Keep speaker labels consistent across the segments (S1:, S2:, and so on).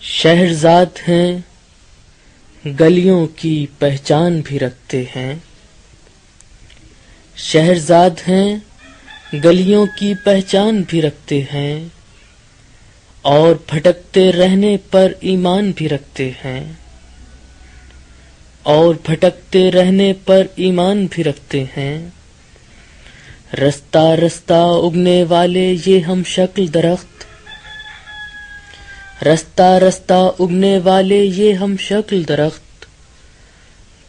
S1: شہرزاد ہیں گلیوں کی پہچان بھی رکھتے ہیں، شہرزاد ہیں گلیوں کی پہچان بھی رکھتے ہیں، اور بھٹکتے رہنے پر ایمان بھی رکھتے ہیں، اور بھٹکتے رہنے پر ایمان بھی رکھتے ہیں۔ رستہ رستہ اگنے والے یہ ہم شکل درخت، رستہ رستہ اگنے والے یہ ہم شکل درخت،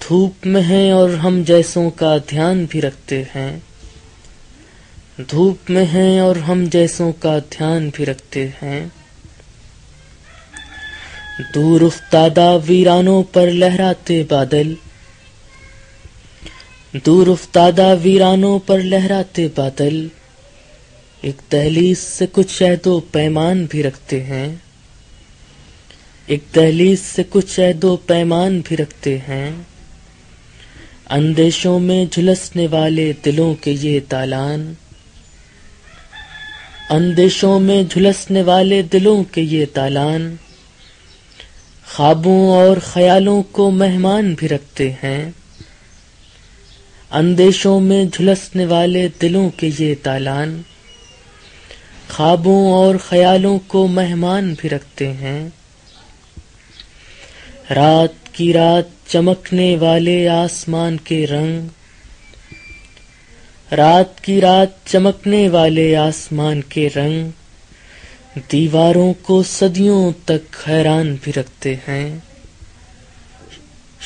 S1: دھوپ میں ہیں اور ہم جیسوں کا دھیان بھی رکھتے ہیں، دھوپ میں ہیں اور ہم جیسوں کا دھیان بھی رکھتے ہیں۔ دور افتادہ ویرانوں پر لہراتے بادل، دور افتادہ ویرانوں پر لہراتے بادل، ایک دہلیز سے کچھ عہد و پیمان بھی رکھتے ہیں، ایک دہلیز سے کچھ عہد و پیمان بھی رکھتے ہیں۔ اندیشوں میں جھلسنے والے دلوں کے یہ دالان، اندیشوں میں جھلسنے والے دلوں کے یہ دالان، خوابوں اور خیالوں کو مہمان بھی رکھتے ہیں۔ اندیشوں میں جھلسنے والے دلوں کے یہ دالان، خوابوں اور خیالوں کو مہمان بھی رکھتے ہیں۔ رات کی رات چمکنے والے آسمان کے رنگ، رات کی رات چمکنے والے آسمان کے رنگ، دیواروں کو صدیوں تک حیران بھی رکھتے ہیں۔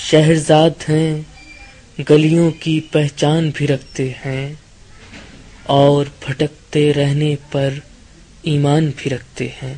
S1: شہرزاد ہیں گلیوں کی پہچان بھی رکھتے ہیں، اور بھٹکتے رہنے پر ایمان بھی رکھتے ہیں۔